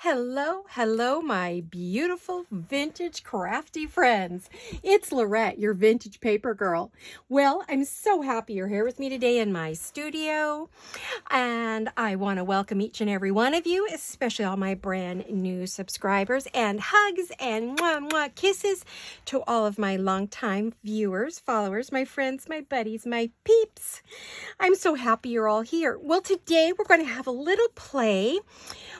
Hello, hello, my beautiful vintage crafty friends. It's Laurette, your vintage paper girl. Well, I'm so happy you're here with me today in my studio. And I want to welcome each and every one of you, especially all my brand new subscribers, and hugs and mwah, mwah, kisses to all of my longtime viewers, followers, my friends, my buddies, my peeps. I'm so happy you're all here. Well, today we're going to have a little play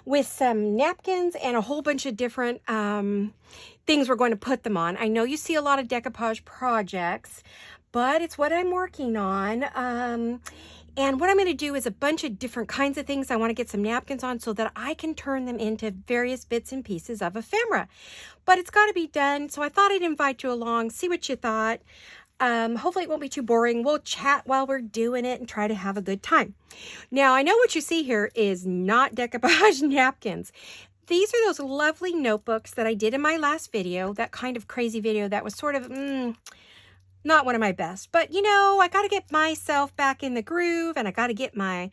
with some napkins and a whole bunch of different things we're going to put them on. I know you see a lot of decoupage projects, but it's what I'm working on. And what I'm going to do is a bunch of different kinds of things I want to get some napkins on so that I can turn them into various bits and pieces of ephemera. But it's got to be done, so I thought I'd invite you along, see what you thought. Hopefully it won't be too boring. We'll chat while we're doing it and try to have a good time. Now, I know what you see here is not decoupage napkins. These are those lovely notebooks that I did in my last video, that kind of crazy video that was sort of not one of my best. But, you know, I got to get myself back in the groove and I got to get my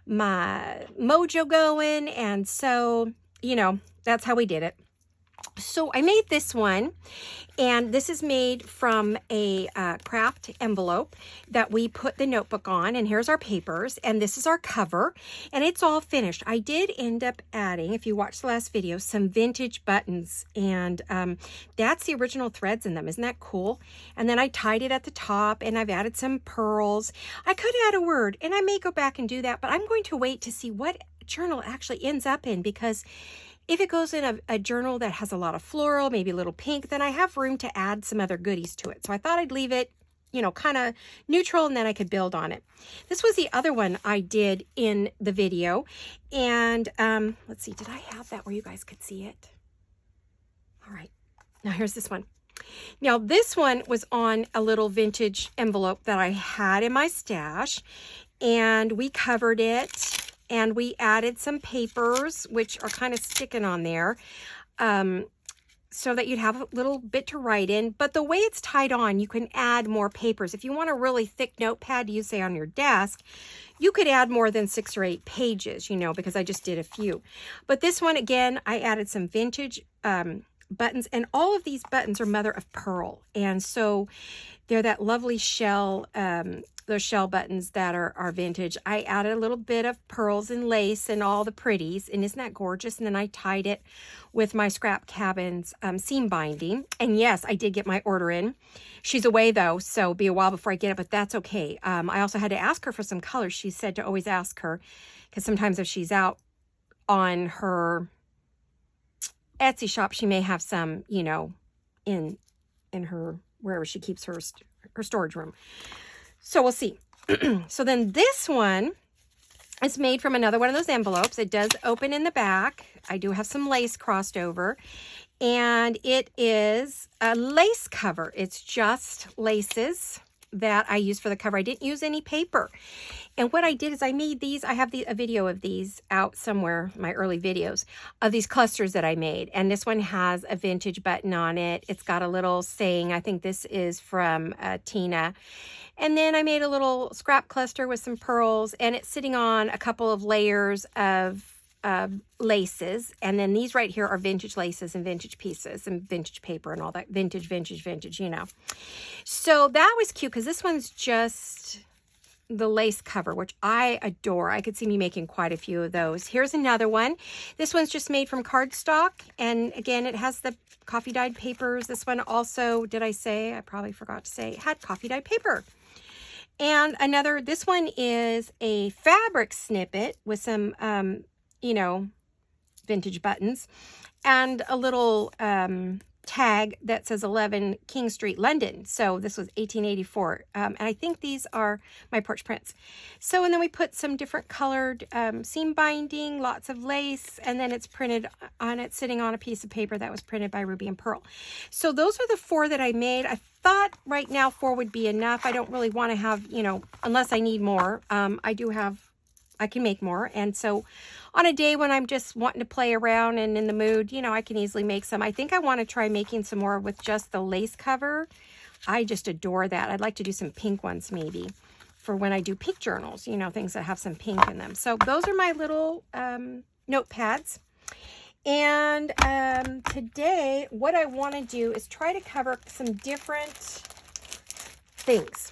mojo going. And so, you know, that's how we did it. So I made this one, and this is made from a craft envelope that we put the notebook on, and here's our papers, and this is our cover, and it's all finished. I did end up adding, if you watched the last video, some vintage buttons, and that's the original threads in them. Isn't that cool? And then I tied it at the top, and I've added some pearls. I could add a word, and I may go back and do that, but I'm going to wait to see what journal it actually ends up in, because if it goes in a journal that has a lot of floral, maybe a little pink, then I have room to add some other goodies to it. So I thought I'd leave it, you know, kind of neutral, and then I could build on it. This was the other one I did in the video. And let's see, did I have that where you guys could see it? All right, now here's this one. Now this one was on a little vintage envelope that I had in my stash, and we covered it. And we added some papers, which are kind of sticking on there, so that you'd have a little bit to write in. But the way it's tied on, you can add more papers. If you want a really thick notepad to use, say, on your desk, you could add more than 6 or 8 pages, you know, because I just did a few. But this one, again, I added some vintage buttons, and all of these buttons are mother of pearl. And so they're that lovely shell, those shell buttons that are vintage. I added a little bit of pearls and lace and all the pretties, and isn't that gorgeous? And then I tied it with my Scrap Cabin's seam binding. And yes, I did get my order in. She's away though, so it'll be a while before I get it, but that's okay. I also had to ask her for some colors. She said to always ask her, because sometimes if she's out on her Etsy shop, she may have some, you know, in her, wherever she keeps her storage room. So we'll see. So then this one is made from another one of those envelopes. It does open in the back. I do have some lace crossed over, and it is a lace cover. It's just laces that I use for the cover. I didn't use any paper. And what I did is I made these. I have a video of these out somewhere, my early videos, of these clusters that I made. And this one has a vintage button on it. It's got a little saying. I think this is from Tina. And then I made a little scrap cluster with some pearls, and it's sitting on a couple of layers of laces. And then these right here are vintage laces and vintage pieces and vintage paper and all that. Vintage, you know. So that was cute, because this one's just the lace cover, which I adore. I could see me making quite a few of those. Here's another one. This one's just made from cardstock, and again, it has the coffee dyed papers. This one also, did I say, I probably forgot to say, it had coffee dyed paper. And another, this one is a fabric snippet with some you know, vintage buttons, and a little tag that says 11 King Street, London. So this was 1884. And I think these are my porch prints. So, and then we put some different colored seam binding, lots of lace, and then it's printed on it, sitting on a piece of paper that was printed by Ruby and Pearl. So those are the 4 that I made. I thought right now 4 would be enough. I don't really want to have, you know, unless I need more. I can make more. And so on a day when I'm just wanting to play around and in the mood, you know, I can easily make some. I think I want to try making some more with just the lace cover. I just adore that. I'd like to do some pink ones maybe for when I do pink journals, you know, things that have some pink in them. So those are my little notepads. And today, what I want to do is try to cover some different things.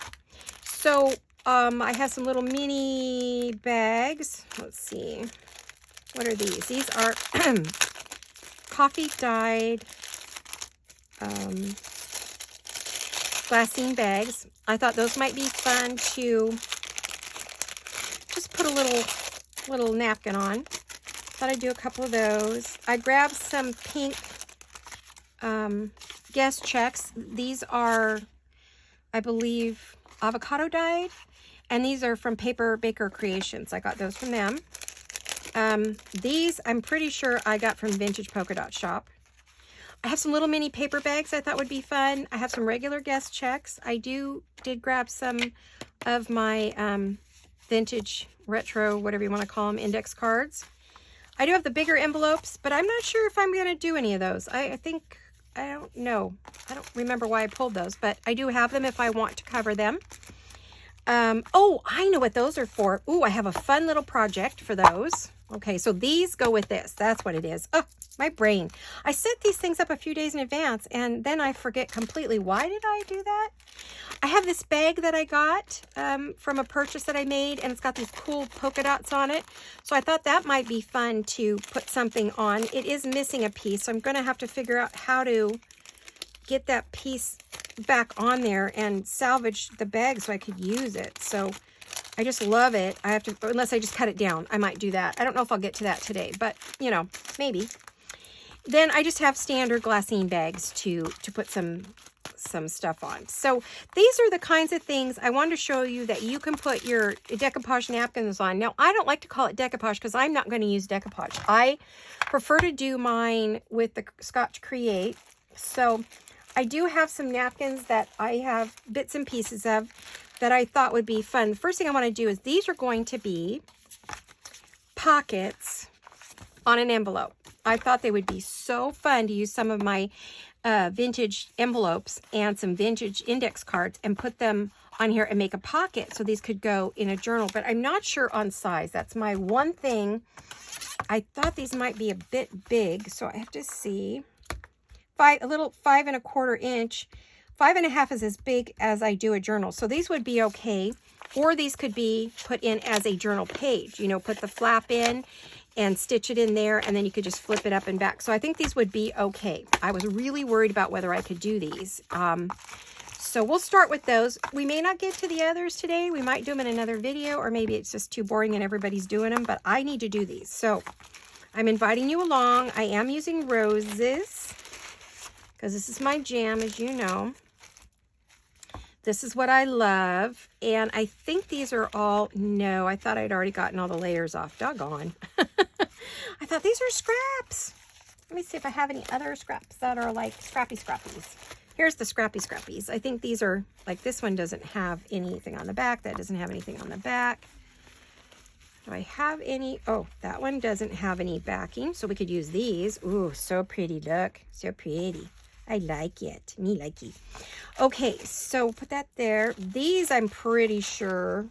So I have some little mini bags. Let's see. What are these? These are coffee dyed glassine bags. I thought those might be fun to just put a little napkin on. Thought I'd do a couple of those. I grabbed some pink guest checks. These are, I believe, avocado dyed, and these are from Paper Baker Creations. I got those from them. These I'm pretty sure I got from Vintage Polka Dot Shop. I have some little mini paper bags I thought would be fun. I have some regular guest checks. I did grab some of my vintage retro, whatever you want to call them, index cards. I do have the bigger envelopes, but I'm not sure if I'm going to do any of those. I don't know. I don't remember why I pulled those, but I do have them if I want to cover them. Oh, I know what those are for. Ooh, I have a fun little project for those. Okay, so these go with this. That's what it is. Oh, my brain. I set these things up a few days in advance, and then I forget completely. Why did I do that? I have this bag that I got from a purchase that I made, and it's got these cool polka dots on it. So I thought that might be fun to put something on. It is missing a piece, so I'm going to have to figure out how to get that piece back on there and salvage the bag so I could use it. So I just love it. I have to, unless I just cut it down, I might do that. I don't know if I'll get to that today, but you know, maybe. Then I just have standard glassine bags to put some stuff on. So these are the kinds of things I wanted to show you that you can put your decoupage napkins on. Now, I don't like to call it decoupage because I'm not going to use decoupage. I prefer to do mine with the Scotch Create. So I do have some napkins that I have bits and pieces of that I thought would be fun. The first thing I want to do is these are going to be pockets on an envelope. I thought they would be so fun to use some of my vintage envelopes and some vintage index cards and put them on here and make a pocket so these could go in a journal, but I'm not sure on size. That's my one thing. I thought these might be a bit big, so I have to see. A little 5 1/4 inch. 5 1/2 is as big as I do a journal, so these would be okay. Or these could be put in as a journal page. You know, put the flap in and stitch it in there, and then you could just flip it up and back. So I think these would be okay. I was really worried about whether I could do these. So we'll start with those. We may not get to the others today. We might do them in another video, or maybe it's just too boring and everybody's doing them, but I need to do these. So I'm inviting you along. I am using roses because this is my jam, as you know. This is what I love, and I think these are all, no, I thought I'd already gotten all the layers off. Doggone. I thought these are scraps. Let me see if I have any other scraps that are like scrappies. Here's the scrappies. I think these are, like this one doesn't have anything on the back. That doesn't have anything on the back. Do I have any? Oh, that one doesn't have any backing, so we could use these. Ooh, so pretty, look. So pretty. I like it. Me likey. Okay, so put that there. These I'm pretty sure.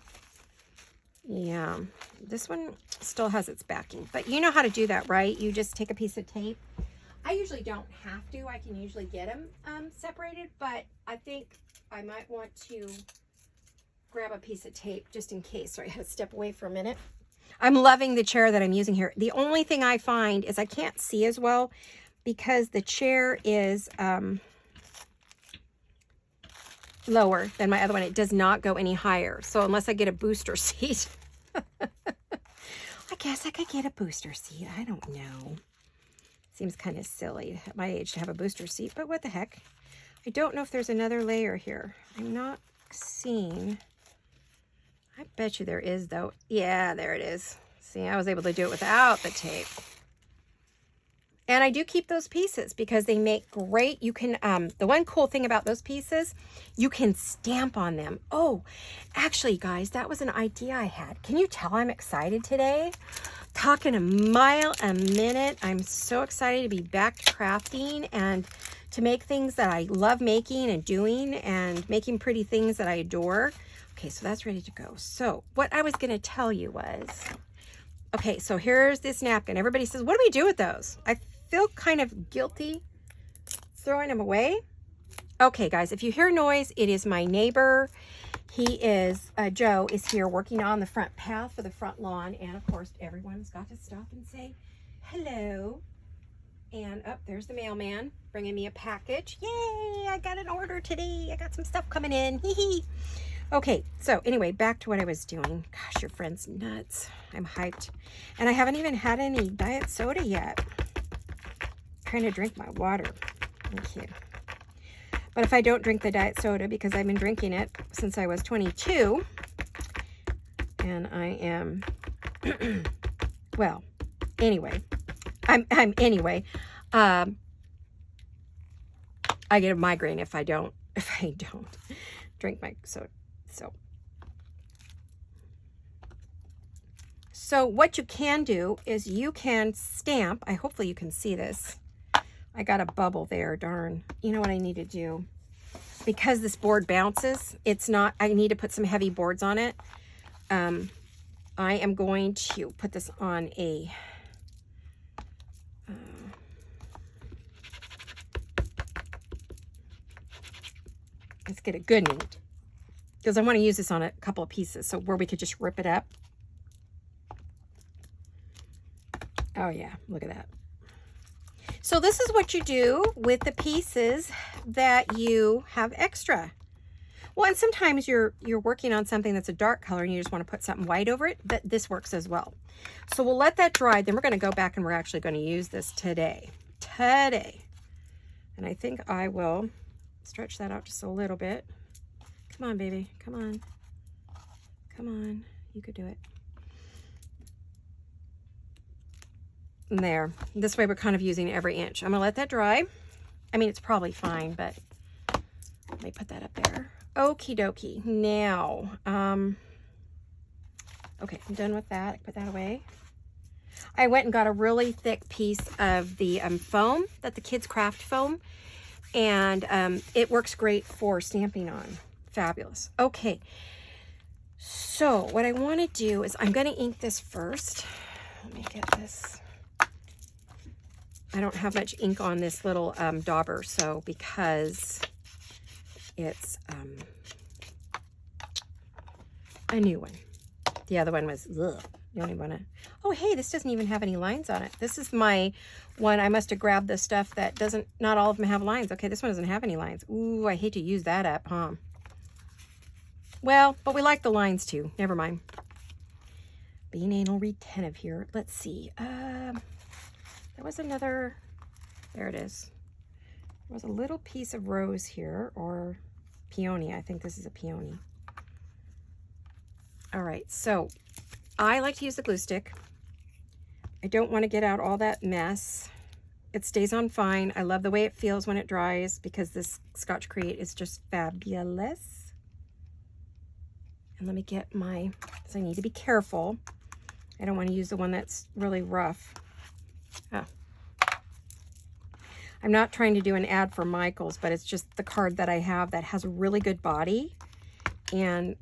Yeah, this one still has its backing. But you know how to do that, right? You just take a piece of tape. I usually don't have to. I can usually get them separated. But I think I might want to grab a piece of tape just in case. Sorry, I had to step away for a minute. I'm loving the chair that I'm using here. The only thing I find is I can't see as well, because the chair is lower than my other one. It does not go any higher. So unless I get a booster seat, I guess I could get a booster seat. I don't know. Seems kind of silly at my age to have a booster seat, but what the heck. I don't know if there's another layer here. I'm not seeing. I bet you there is, though. Yeah, there it is. See, I was able to do it without the tape. And I do keep those pieces because they make great, you can, the one cool thing about those pieces, you can stamp on them. Oh, actually, guys, that was an idea I had. Can you tell I'm excited today? Talking a mile a minute. I'm so excited to be back to crafting and to make things that I love making and doing and making pretty things that I adore. Okay, so that's ready to go. So what I was going to tell you was, okay, so here's this napkin. Everybody says, what do we do with those? I feel kind of guilty throwing them away. Okay, guys, if you hear noise, it is my neighbor. He is, Joe is here working on the front path for the front lawn. And of course, everyone's got to stop and say hello. And oh, there's the mailman bringing me a package. Yay, I got an order today. I got some stuff coming in. Hee hee. Okay, so anyway, back to what I was doing. Gosh, your friend's nuts. I'm hyped. And I haven't even had any diet soda yet. I'm trying to drink my water. Okay. But if I don't drink the diet soda, because I've been drinking it since I was 22, and I am, well, anyway, anyway, I get a migraine if I don't drink my soda. So what you can do is you can stamp. Hopefully you can see this. I got a bubble there, darn. You know what I need to do? Because this board bounces, I need to put some heavy boards on it. I am going to put this on a, let's get a good neat. Because I want to use this on a couple of pieces, so where we could just rip it up. Oh yeah, look at that. So this is what you do with the pieces that you have extra. Well, and sometimes you're working on something that's a dark color and you just want to put something white over it. This works as well. So we'll let that dry. Then we're going to go back and we're actually going to use this today. And I think I will stretch that out just a little bit. Come on, baby. Come on. Come on. You could do it. And there. This way we're kind of using every inch. I'm going to let that dry. I mean, it's probably fine, but let me put that up there. Okie dokie. Now, okay, I'm done with that. Put that away. I went and got a really thick piece of the foam, that the kids craft foam, and it works great for stamping on. Fabulous. Okay, so what I want to do is I'm going to ink this first. Let me get this. I don't have much ink on this little dauber, so because it's a new one. The other one was, ugh, you don't even want to. Oh, hey, this doesn't even have any lines on it. This is my one. I must have grabbed the stuff that doesn't, not all of them have lines. Okay, this one doesn't have any lines. Ooh, I hate to use that up, huh? Well, but we like the lines too. Never mind. Being anal retentive here. Let's see. There was another, there it is. There was a little piece of rose here, or peony. I think this is a peony. All right, so I like to use the glue stick. I don't want to get out all that mess. It stays on fine. I love the way it feels when it dries because this Scotch Create is just fabulous. And let me get my, because I need to be careful. I don't want to use the one that's really rough. Oh. I'm not trying to do an ad for Michaels, but it's just the card that I have that has a really good body, and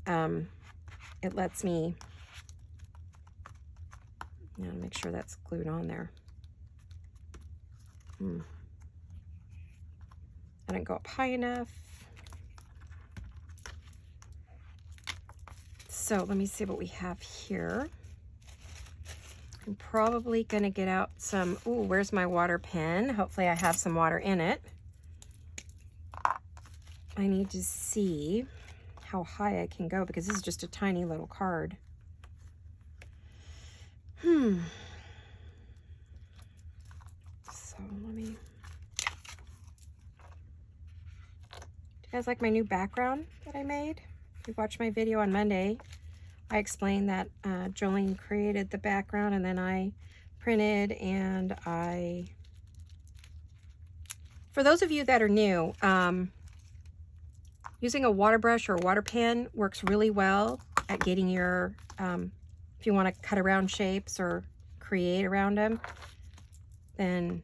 it lets me, make sure that's glued on there. I didn't go up high enough. So let me see what we have here. I'm probably going to get out some, ooh, where's my water pen? Hopefully I have some water in it. I need to see how high I can go because this is just a tiny little card. So let me, do you guys like my new background that I made? If you watched my video on Monday, I explained that Jolene created the background and then I printed and for those of you that are new, using a water brush or a water pen works really well at getting your, if you want to cut around shapes or create around them, then,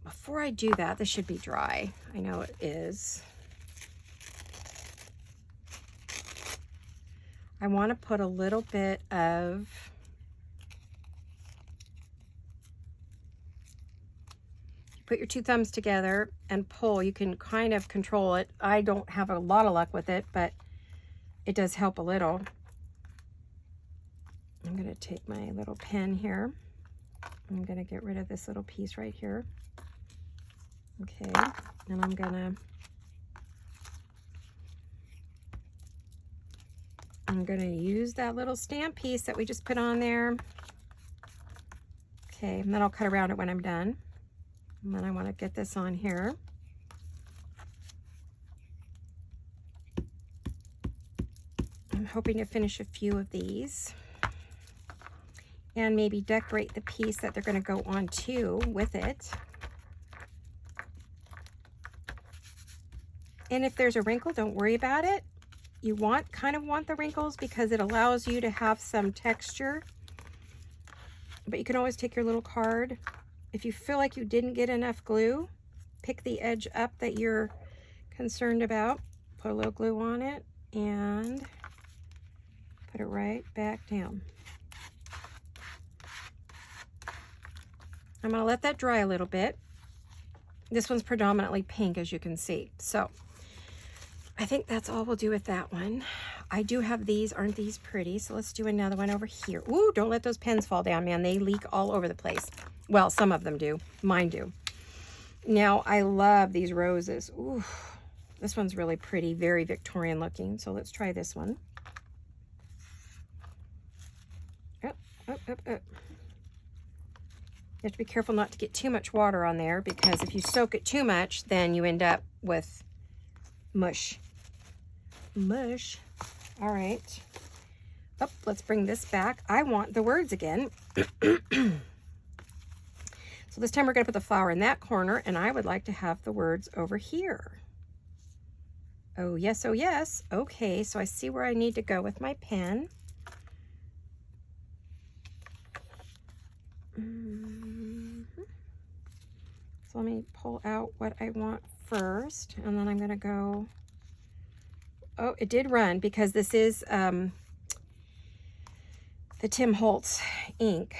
before I do that, this should be dry. I know it is. I want to put a little bit of put your two thumbs together and pull, you can kind of control it. I don't have a lot of luck with it, but it does help a little. I'm going to take my little pen here. I'm going to get rid of this little piece right here. Okay, and I'm going to use that little stamp piece that we just put on there. Okay, and then I'll cut around it when I'm done. And then I want to get this on here. I'm hoping to finish a few of these. And maybe decorate the piece that they're going to go on to with it. And if there's a wrinkle, don't worry about it. You kind of want the wrinkles because it allows you to have some texture. But you can always take your little card. If you feel like you didn't get enough glue, pick the edge up that you're concerned about. Put a little glue on it and put it right back down. I'm going to let that dry a little bit. This one's predominantly pink, as you can see. So I think that's all we'll do with that one. I do have these. Aren't these pretty? So let's do another one over here. Ooh, don't let those pens fall down, man. They leak all over the place. Well, some of them do. Mine do. Now, I love these roses. Ooh, this one's really pretty. Very Victorian looking. So let's try this one. Up, up, up, up. You have to be careful not to get too much water on there, because if you soak it too much, then you end up with mush. Mush. All right. Oh, let's bring this back. I want the words again. So this time we're going to put the flower in that corner, and I would like to have the words over here. Oh, yes, oh, yes. Okay, so I see where I need to go with my pen. So let me pull out what I want first, and then I'm going to go, oh, it did run because this is the Tim Holtz ink.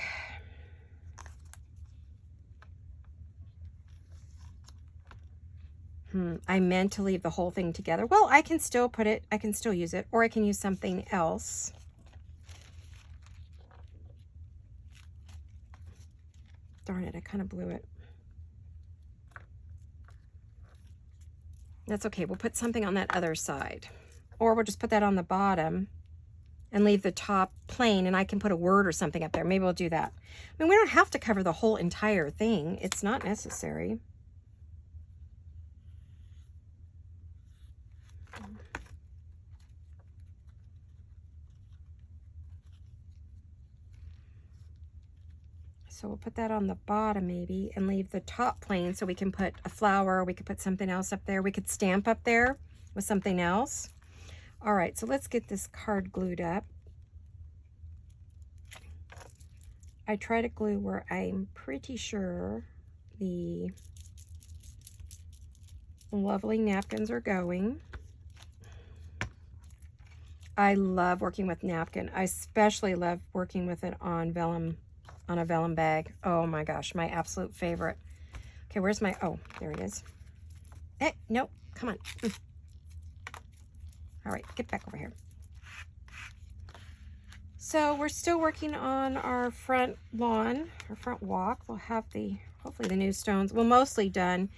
I meant to leave the whole thing together. Well, I can still put it, I can still use it, or I can use something else. Darn it, I kind of blew it. That's okay, we'll put something on that other side. Or we'll just put that on the bottom and leave the top plain, and I can put a word or something up there. Maybe we'll do that. I mean, we don't have to cover the whole entire thing. It's not necessary. So we'll put that on the bottom maybe and leave the top plain so we can put a flower, we could put something else up there. We could stamp up there with something else. All right, so let's get this card glued up. I try to glue where I'm pretty sure the lovely napkins are going. I love working with napkin. I especially love working with it on vellum, on a vellum bag. Oh my gosh, my absolute favorite. Okay, where's my, oh, there it is. Eh, nope, come on. All right, get back over here. So we're still working on our front lawn, our front walk. We'll have the, hopefully the new stones, well, mostly done.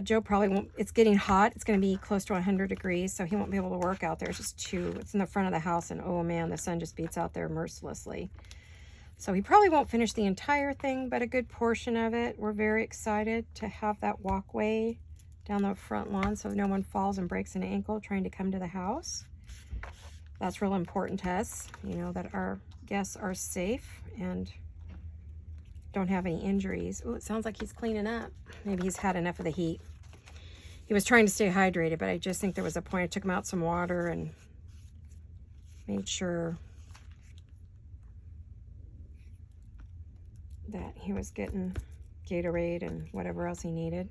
Joe probably won't, it's getting hot. It's going to be close to 100 degrees, so he won't be able to work out there. It's just it's in the front of the house, and oh man, the sun just beats out there mercilessly. So he probably won't finish the entire thing, but a good portion of it. We're very excited to have that walkway down the front lawn so no one falls and breaks an ankle trying to come to the house. That's real important to us, you know, that our guests are safe and don't have any injuries. Oh, it sounds like he's cleaning up. Maybe he's had enough of the heat. He was trying to stay hydrated, but I just think there was a point. I took him out some water and made sure that he was getting Gatorade and whatever else he needed.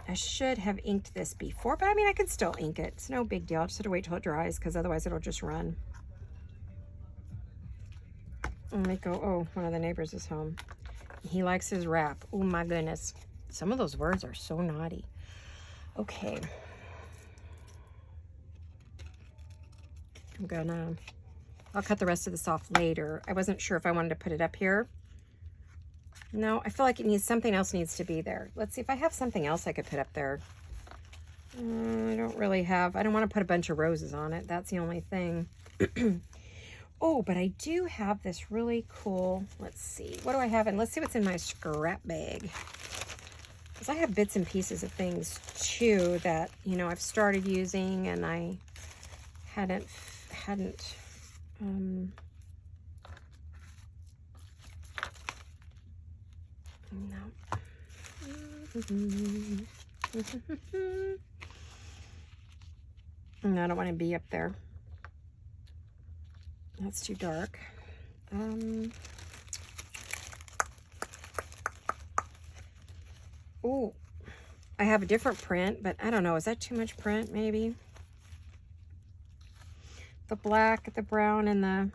I should have inked this before, but I mean, I can still ink it. It's no big deal. I just have to wait till it dries because otherwise it'll just run. And they go, oh, one of the neighbors is home. He likes his rap. Oh my goodness. Some of those words are so naughty. Okay. I'll cut the rest of this off later. I wasn't sure if I wanted to put it up here. No, I feel like something else needs to be there. Let's see if I have something else I could put up there. I don't really have, I don't want to put a bunch of roses on it. That's the only thing. Oh, but I do have this really cool, let's see, what do I have? And let's see what's in my scrap bag. Because I have bits and pieces of things too that, you know, I've started using and I hadn't, no. No, I don't want to be up there. That's too dark. Oh, I have a different print, but I don't know. Is that too much print, maybe? The black, the brown, and the...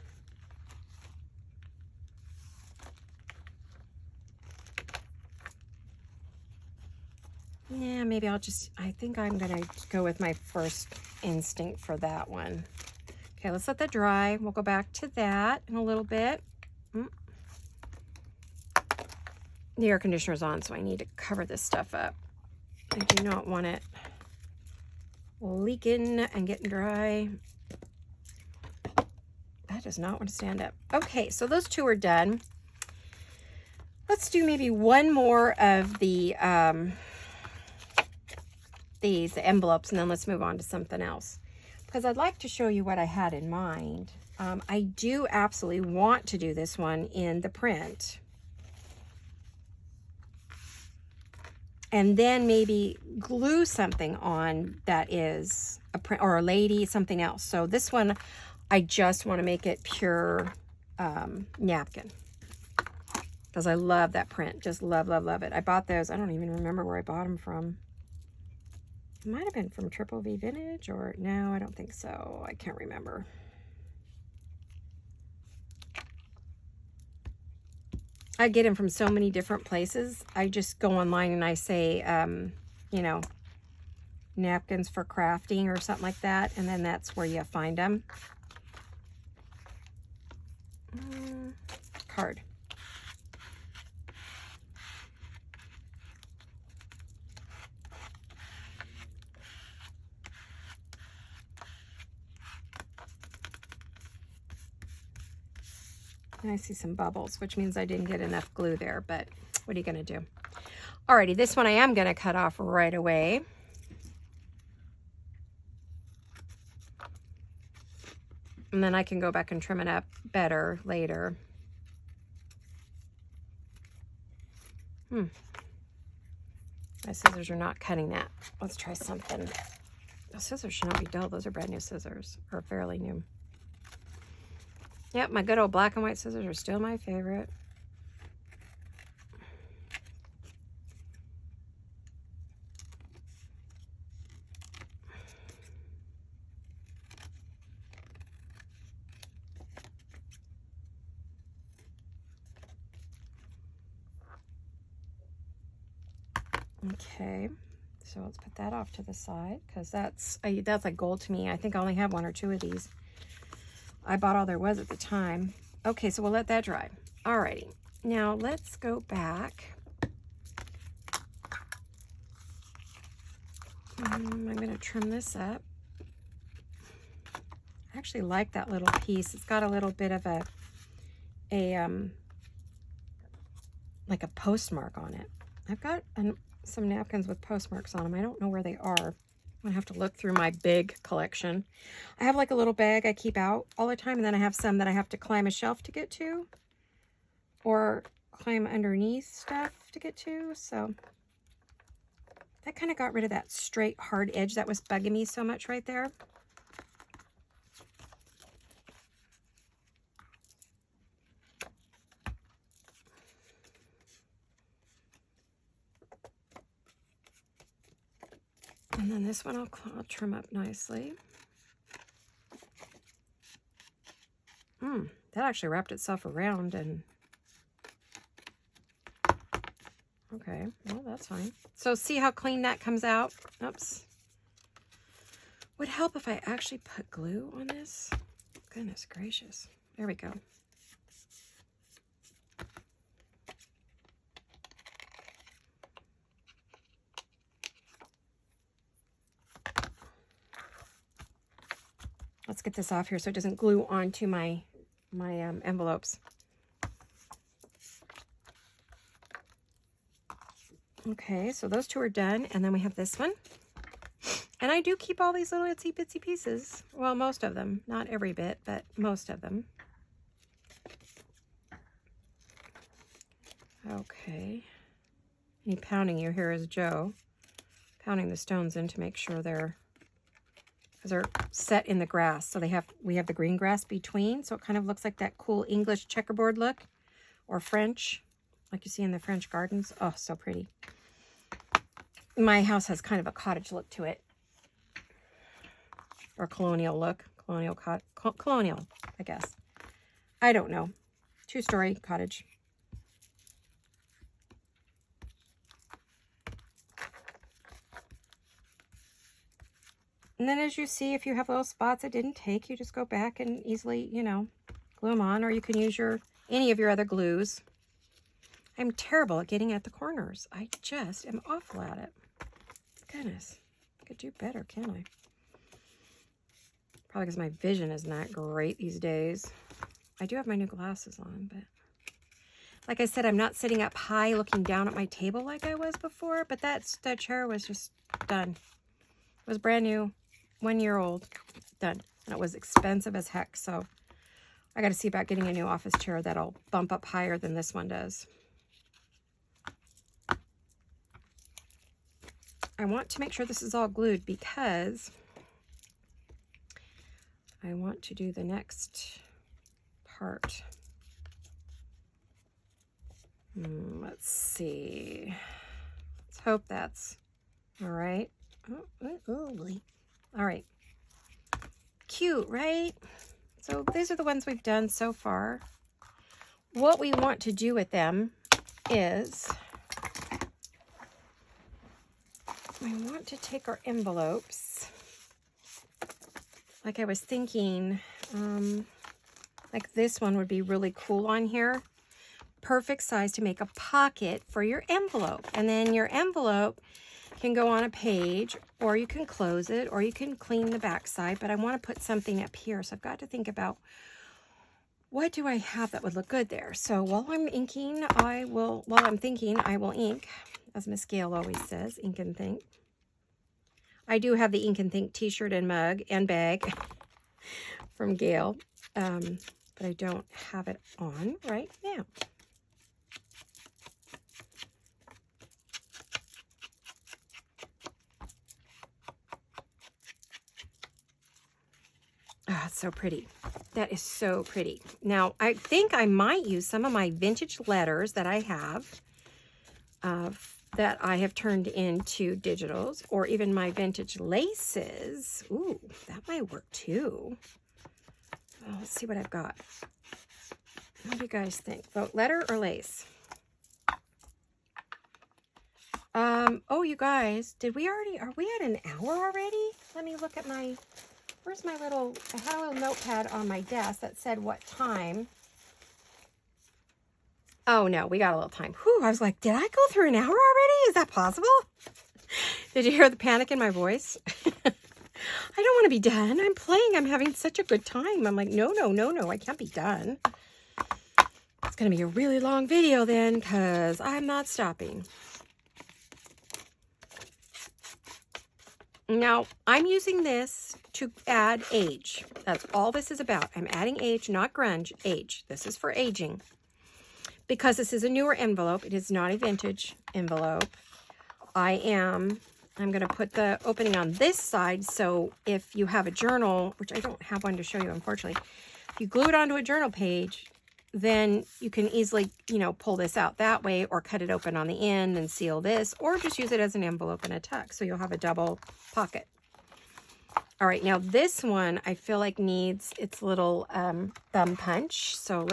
Yeah, maybe I'll just... I think I'm going to go with my first instinct for that one. Okay, let's let that dry. We'll go back to that in a little bit. The air conditioner's on, so I need to cover this stuff up. I do not want it leaking and getting dry. That does not want to stand up. Okay, so those two are done. Let's do maybe one more of the these envelopes, and then let's move on to something else. Because I'd like to show you what I had in mind. I do absolutely want to do this one in the print. And then maybe glue something on that is a print or a lady, something else. So this one, I just want to make it pure napkin. Because I love that print. Just love, love, love it. I bought those. I don't even remember where I bought them from. It might have been from Triple V Vintage or no, I don't think so. I can't remember. I get them from so many different places. I just go online and I say, you know, napkins for crafting or something like that. And then that's where you find them. Card. And I see some bubbles, which means I didn't get enough glue there, but what are you going to do? Alrighty, this one I am going to cut off right away. And then I can go back and trim it up better later. My scissors are not cutting that. Let's try something. Those scissors should not be dull. Those are brand new scissors, or fairly new. Yep, my good old black and white scissors are still my favorite. Okay, so let's put that off to the side because that's like gold to me. I think I only have one or two of these. I bought all there was at the time. Okay, so we'll let that dry. Alrighty, now let's go back. I'm going to trim this up. I actually like that little piece. It's got a little bit of a like a postmark on it. I've got some napkins with postmarks on them. I don't know where they are. I'm gonna have to look through my big collection. I have like a little bag I keep out all the time, and then I have some that I have to climb a shelf to get to, or climb underneath stuff to get to. So that kind of got rid of that straight hard edge that was bugging me so much right there. And then this one I'll trim up nicely. That actually wrapped itself around, and Okay, well, that's fine. So see how clean that comes out? Oops. Would help if I actually put glue on this. Goodness gracious. There we go. Let's get this off here so it doesn't glue onto my envelopes. Okay, so those two are done, and then we have this one. And I do keep all these little itsy bitsy pieces. Well, most of them. Not every bit, but most of them. Okay. Any pounding you hear is Joe pounding the stones in to make sure they're set in the grass. So we have the green grass between, so it kind of looks like that cool English checkerboard look, or French, like you see in the French gardens. Oh, so pretty. My house has kind of a cottage look to it, or colonial look, colonial, I guess. I don't know. 2-story cottage. And then as you see, if you have little spots that didn't take, you just go back and easily, you know, glue them on, or you can use any of your other glues. I'm terrible at getting at the corners. I just am awful at it. Goodness, I could do better, can't I? Probably because my vision is not great these days. I do have my new glasses on, but like I said, I'm not sitting up high looking down at my table like I was before, but that chair was just done. It was brand new, 1 year old, done. And it was expensive as heck, so I got to see about getting a new office chair that'll bump up higher than this one does. I want to make sure this is all glued because I want to do the next part. Let's see. Let's hope that's all right. Oh, boy. All right. Cute, right? So these are the ones we've done so far. What we want to do with them is we want to take our envelopes, like I was thinking, like this one would be really cool on here. Perfect size to make a pocket for your envelope. And then your envelope can go on a page, or you can close it, or you can clean the back side, but I want to put something up here. So I've got to think about what do I have that would look good there. So while I'm thinking, I will ink, as Miss Gail always says, ink and think. I do have the ink and think t-shirt and mug and bag from Gail, but I don't have it on right now. Oh, it's so pretty. That is so pretty. Now, I think I might use some of my vintage letters that I have, that I have turned into digitals, or even my vintage laces. Ooh, that might work too. Oh, let's see what I've got. What do you guys think? Vote letter or lace? Oh, you guys, are we at an hour already? Let me look at my... Where's my little, I had a little notepad on my desk that said what time. Oh no, we got a little time. Whew, I was like, did I go through an hour already? Is that possible? Did you hear the panic in my voice? I don't want to be done. I'm playing. I'm having such a good time. I'm like, no, I can't be done. It's going to be a really long video then, because I'm not stopping. Now, I'm using this to add age. That's all this is about. I'm adding age, not grunge, age. This is for aging. Because this is a newer envelope, it is not a vintage envelope. I'm going to put the opening on this side, so if you have a journal, which I don't have one to show you, unfortunately, if you glue it onto a journal page, then you can easily, you know, pull this out that way, or cut it open on the end and seal this, or just use it as an envelope and a tuck, so you'll have a double pocket. All right, now this one I feel like needs its little thumb punch. So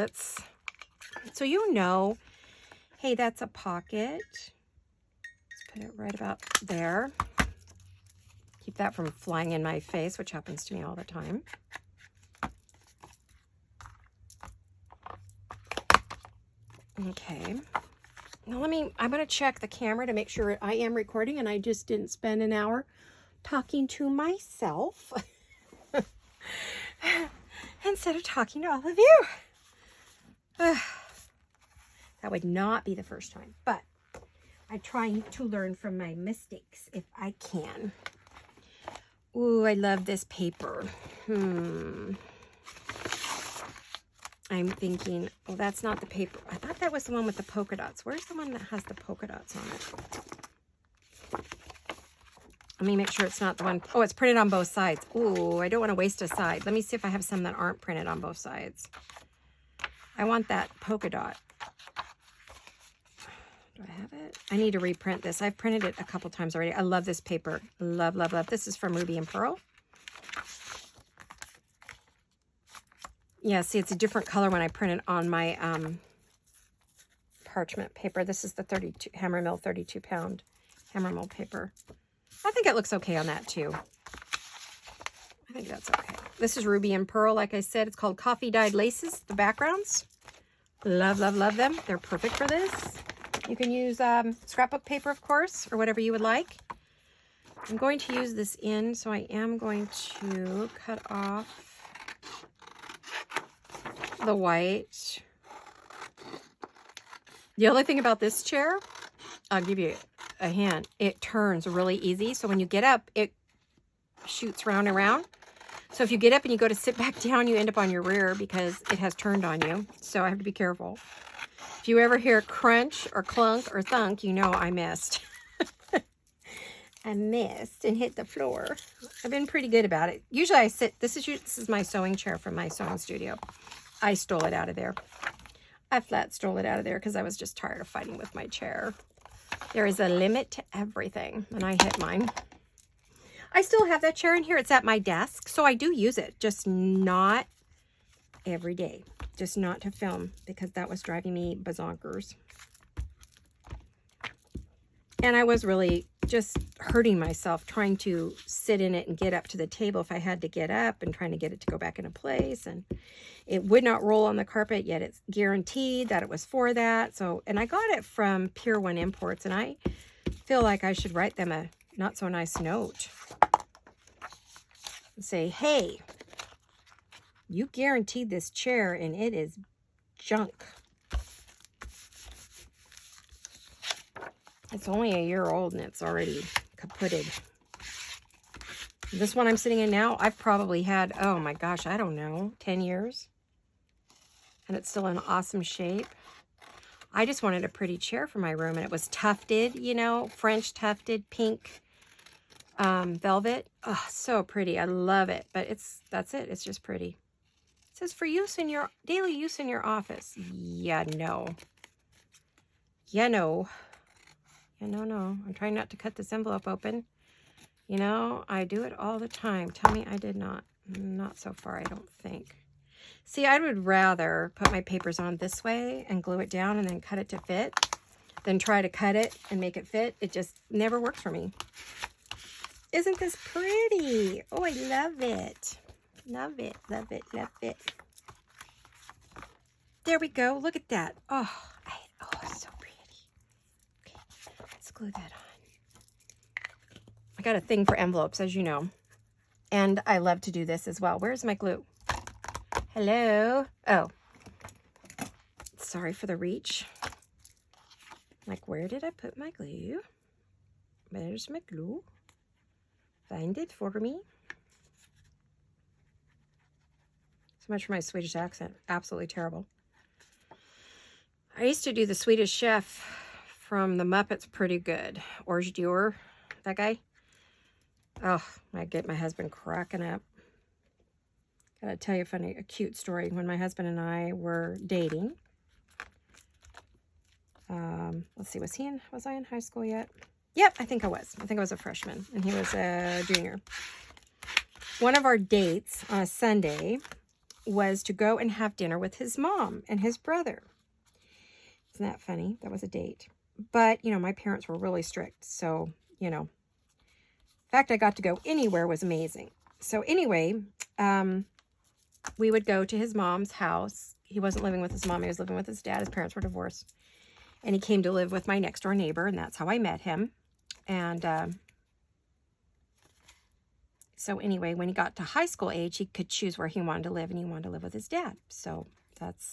you know, hey, that's a pocket. Put it right about there. Keep that from flying in my face, which happens to me all the time. Okay. Now I'm going to check the camera to make sure I am recording and I just didn't spend an hour talking to myself instead of talking to all of you. That would not be the first time, but I try to learn from my mistakes if I can. Ooh, I love this paper. I'm thinking, oh, that's not the paper. I thought that was the one with the polka dots. Where's the one that has the polka dots on it? Let me make sure it's not the one. Oh, it's printed on both sides. Ooh, I don't want to waste a side. Let me see if I have some that aren't printed on both sides. I want that polka dot. Do I have it? I need to reprint this. I've printed it a couple times already. I love this paper. Love, love, love. This is from Ruby and Pearl. Yeah, see, it's a different color when I print it on my parchment paper. This is the Hammermill 32-pound Hammermill paper. I think it looks okay on that, too. I think that's okay. This is Ruby and Pearl, like I said. It's called Coffee Dyed Laces, the backgrounds. Love, love, love them. They're perfect for this. You can use scrapbook paper, of course, or whatever you would like. I'm going to use this in, so I am going to cut off the white. The only thing about this chair, I'll give you a hint, it turns really easy. So when you get up, it shoots round and round. So if you get up and you go to sit back down, you end up on your rear because it has turned on you. So I have to be careful. If you ever hear crunch or clunk or thunk, you know I missed. I missed and hit the floor. I've been pretty good about it. Usually I sit, this is my sewing chair from my sewing studio. I stole it out of there. I flat stole it out of there because I was just tired of fighting with my chair. There is a limit to everything, and I hit mine. I still have that chair in here. It's at my desk, so I do use it, just not every day. Just not to film, because that was driving me bazonkers. And I was really just hurting myself trying to sit in it and get up to the table if I had to get up, and trying to get it to go back into place. And it would not roll on the carpet, yet it's guaranteed that it was for that. So, and I got it from Pier 1 Imports, and I feel like I should write them a not so nice note and say, hey, you guaranteed this chair and it is junk. It's only a year old and it's already kaputted. This one I'm sitting in now, I've probably had, oh my gosh, I don't know, 10 years. And it's still in awesome shape. I just wanted a pretty chair for my room, and it was tufted, you know, French tufted, pink velvet. Oh, so pretty. I love it. But that's it. It's just pretty. It says for use in your daily use in your office. Yeah, no. Yeah, no. Yeah, no. I'm trying not to cut this envelope open. You know, I do it all the time. Tell me I did not. Not so far, I don't think. See, I would rather put my papers on this way and glue it down and then cut it to fit than try to cut it and make it fit. It just never works for me. Isn't this pretty? Oh, I love it. Love it, love it, love it. There we go. Look at that. Oh, it's so pretty. Okay, let's glue that on. I got a thing for envelopes, as you know. And I love to do this as well. Where's my glue? Hello? Oh. Sorry for the reach. Like, where did I put my glue? Where's my glue? Find it for me. So much for my Swedish accent. Absolutely terrible. I used to do the Swedish chef from the Muppets pretty good. Ors Dior, that guy. Oh, I get my husband cracking up. Gotta tell you a cute story. When my husband and I were dating, let's see, was I in high school yet? Yep, I think I was. I think I was a freshman, and he was a junior. One of our dates on a Sunday was to go and have dinner with his mom and his brother. Isn't that funny? That was a date. But, you know, my parents were really strict. So, you know, the fact I got to go anywhere was amazing. So anyway, we would go to his mom's house. He wasn't living with his mom. He was living with his dad. His parents were divorced. And he came to live with my next door neighbor, and that's how I met him. And so anyway, when he got to high school age, he could choose where he wanted to live, and he wanted to live with his dad. So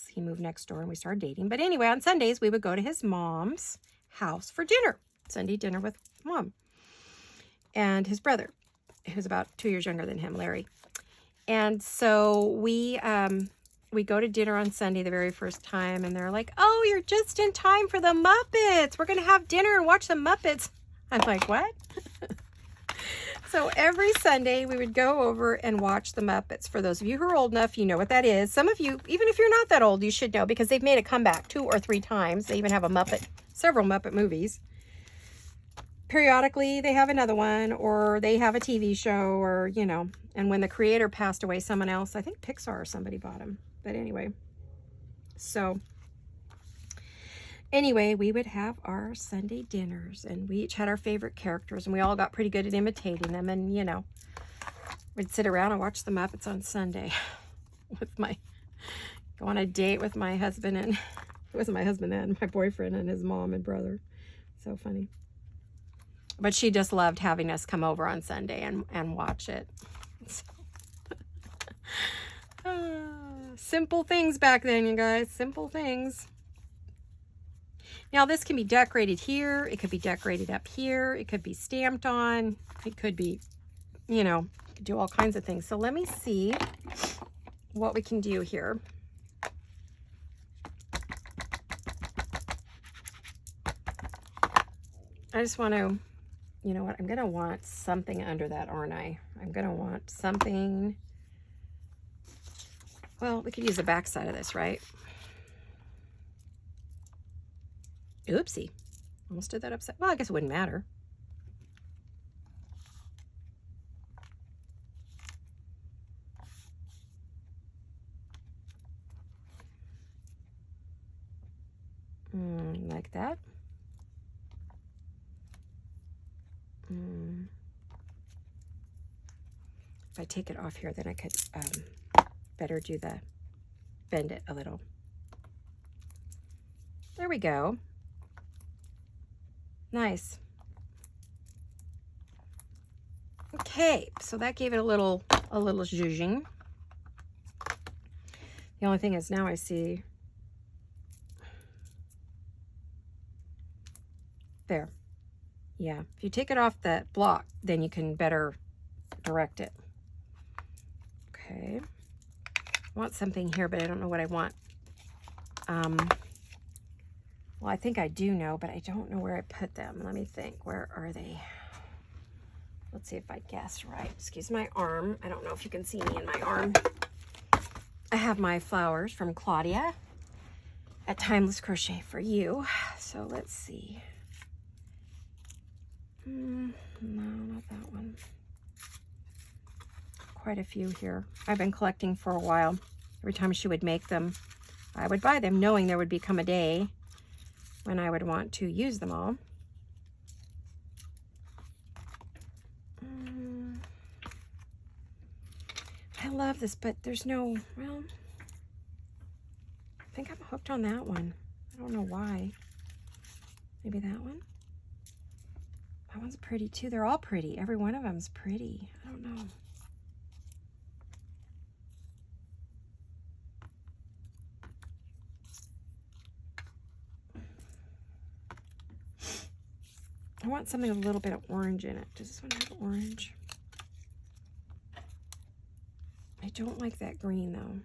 he moved next door, and we started dating. But anyway, on Sundays, we would go to his mom's house for dinner. Sunday dinner with Mom and his brother, who's about 2 years younger than him, Larry. And so we go to dinner on Sunday the very first time, and they're like, "Oh, you're just in time for the Muppets. We're going to have dinner and watch the Muppets." I'm like, "What?" So every Sunday we would go over and watch the Muppets. For those of you who are old enough, you know what that is. Some of you, even if you're not that old, you should know, because they've made a comeback 2 or 3 times. They even have several Muppet movies. Periodically they have another one, or they have a TV show, or, you know, and when the creator passed away, someone else, I think Pixar or somebody bought them. But anyway, so anyway, we would have our Sunday dinners, and we each had our favorite characters, and we all got pretty good at imitating them. And, you know, we'd sit around and watch the Muppets on Sunday go on a date with my husband, and it wasn't my husband then, my boyfriend, and his mom and brother. So funny. But she just loved having us come over on Sunday and watch it. So, simple things back then, you guys. Simple things. Now, this can be decorated here. It could be decorated up here. It could be stamped on. It could be, you know, you could do all kinds of things. So let me see what we can do here. I just want to, you know what, I'm going to want something under that, aren't I? I'm going to want something. Well, we could use the back side of this, right? Oopsie. Almost did that upside. Well, I guess it wouldn't matter. Like that. If I take it off here, then I could better bend it a little. There we go. Nice. Okay, so that gave it a little zhuzhing. The only thing is now I see there. Yeah, if you take it off that block, then you can better direct it. Okay. I want something here, but I don't know what I want. Well, I think I do know, but I don't know where I put them. Let me think. Where are they? Let's see if I guess right. Excuse my arm. I don't know if you can see me in my arm. I have my flowers from Claudia at Timeless Crochet for You. So let's see. No, not that one. Quite a few here. I've been collecting for a while. Every time she would make them, I would buy them, knowing there would become a day when I would want to use them all. I love this, but there's no, well, I think I'm hooked on that one. I don't know why. Maybe that one? That one's pretty too. They're all pretty. Every one of them's pretty. I don't know. I want something with a little bit of orange in it. Does this one have orange? I don't like that green though.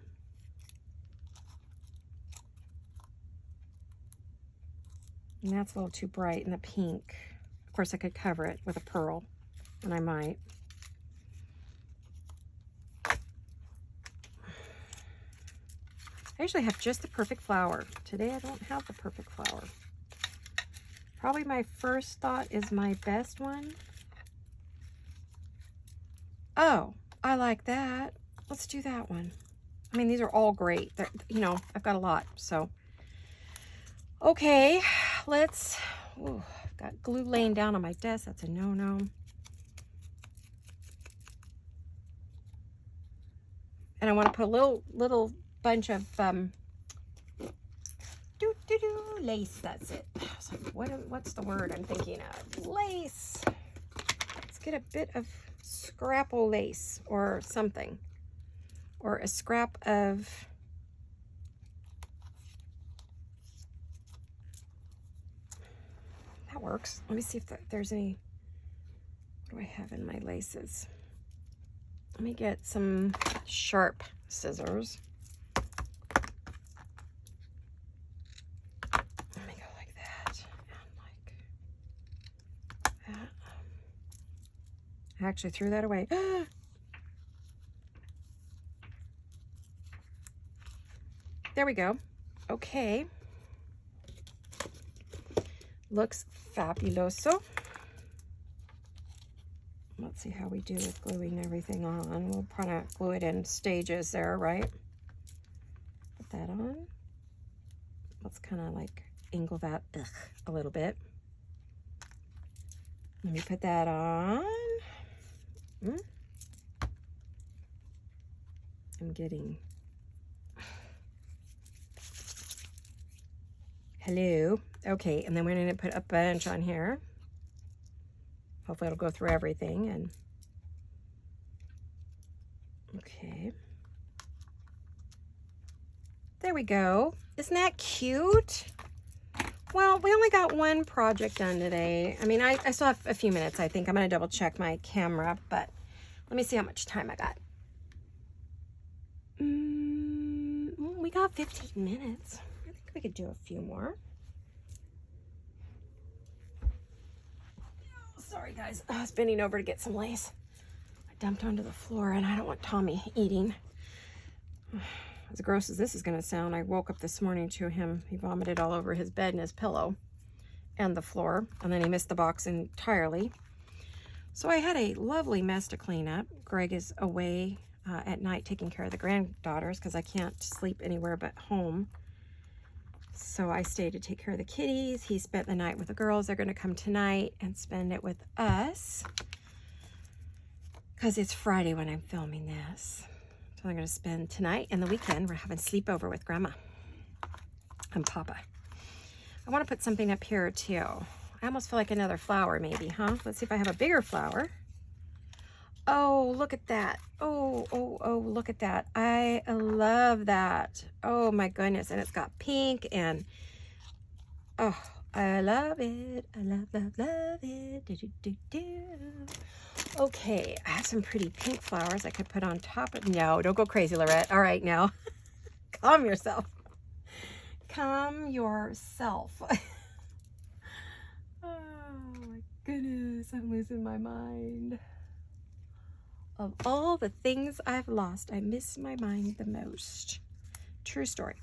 And that's a little too bright. And the pink. Of course, I could cover it with a pearl, and I might. I usually have just the perfect flower. Today I don't have the perfect flower. Probably my first thought is my best one. Oh, I like that. Let's do that one. I mean, these are all great. They're, you know, I've got a lot, so. Okay, let's Oh, I've got glue laying down on my desk. That's a no-no. And I want to put a little bunch of lace. That's it. I was like, what's the word I'm thinking of? Lace. Let's get a bit of scrapple lace or something, or a scrap of that works. Let me see if there's any. What do I have in my laces? Let me get some sharp scissors. Let me go like that and like that. I actually threw that away. There we go. Okay. Looks fabuloso. Let's see how we do with gluing everything on. We'll probably glue it in stages there, right? Put that on. Let's kind of like angle that a little bit. Let me put that on. I'm getting... Hello. Okay, and then we're going to put a bunch on here. Hopefully it'll go through everything. And okay. There we go. Isn't that cute? Well, we only got one project done today. I mean, I still have a few minutes. I think I'm going to double check my camera, but let me see how much time I got. We got 15 minutes. I think we could do a few more. Sorry, guys. I was bending over to get some lace. I dumped onto the floor, and I don't want Tommy eating. As gross as this is going to sound, I woke up this morning to him. He vomited all over his bed and his pillow and the floor, and then he missed the box entirely. So I had a lovely mess to clean up. Greg is away at night taking care of the granddaughters because I can't sleep anywhere but home. So I stayed to take care of the kitties. He spent the night with the girls. They're going to come tonight and spend it with us because it's Friday when I'm filming this. So they're going to spend tonight and the weekend. We're having sleepover with Grandma and Papa. I want to put something up here too. I almost feel like another flower maybe, huh? Let's see if I have a bigger flower. Oh, look at that. Oh, look at that. I love that. Oh my goodness. And it's got pink and, oh, I love it. I love it. Okay, I have some pretty pink flowers I could put on top of, no, don't go crazy, Laurette. All right, now, calm yourself. Calm yourself. Oh my goodness, I'm losing my mind. Of all the things I've lost, I miss my mind the most. True story.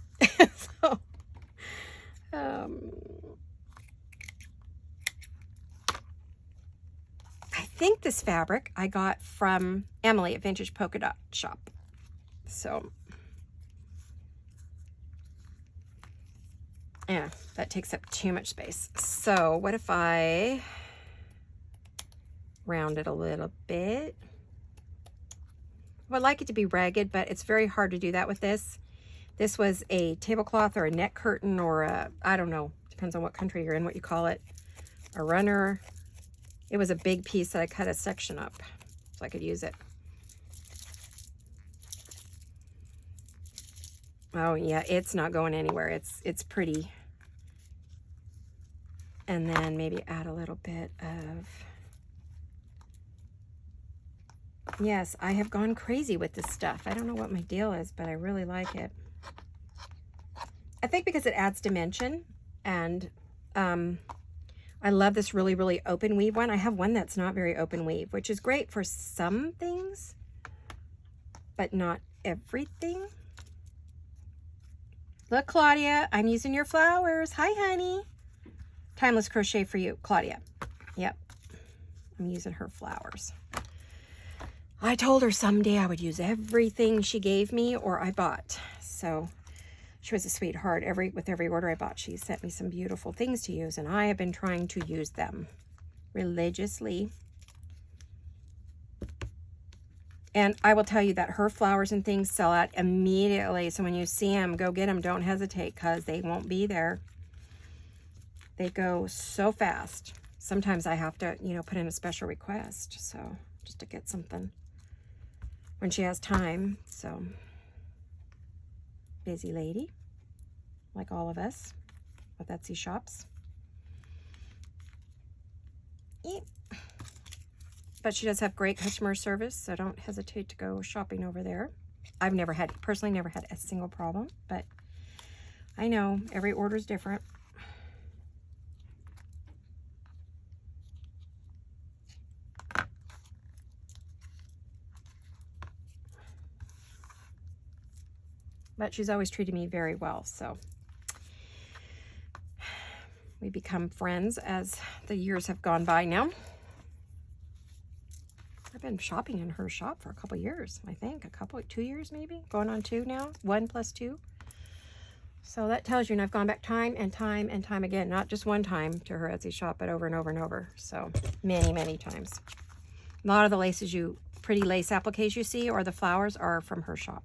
So, I think this fabric I got from Emily at Vintage Polka Dot Shop. So, yeah, that takes up too much space. So, what if I round it a little bit? I would like it to be ragged, but it's very hard to do that with this. This was a tablecloth or a neck curtain or a, I don't know, depends on what country you're in, what you call it, a runner. It was a big piece that I cut a section up so I could use it. Oh yeah, it's not going anywhere. It's pretty. And then maybe add a little bit of, yes, I have gone crazy with this stuff. I don't know what my deal is, but I really like it. I think because it adds dimension, and I love this really, really open weave one. I have one that's not very open weave, which is great for some things, but not everything. Look, Claudia, I'm using your flowers. Hi, honey. Timeless crochet for you, Claudia. Yep, I'm using her flowers. I told her someday I would use everything she gave me or I bought. So She was a sweetheart. With every order I bought, she sent me some beautiful things to use, and I have been trying to use them religiously. And I will tell you that her flowers and things sell out immediately. So when you see them, go get them. Don't hesitate, because they won't be there. They go so fast. Sometimes I have to, you know, put in a special request. So just to get something when she has time. So busy lady, like all of us with Etsy shops. Yep. But she does have great customer service, so don't hesitate to go shopping over there. I've personally never had a single problem, but I know every order is different. But she's always treated me very well, so we become friends as the years have gone by now. I've been shopping in her shop for a couple years, I think. 2 years maybe? Going on 2 now. 1 plus 2. So that tells you, and I've gone back time and time and time again. Not just one time to her Etsy shop, but over and over and over. So many, many times. A lot of the pretty lace appliques you see, or the flowers, are from her shop.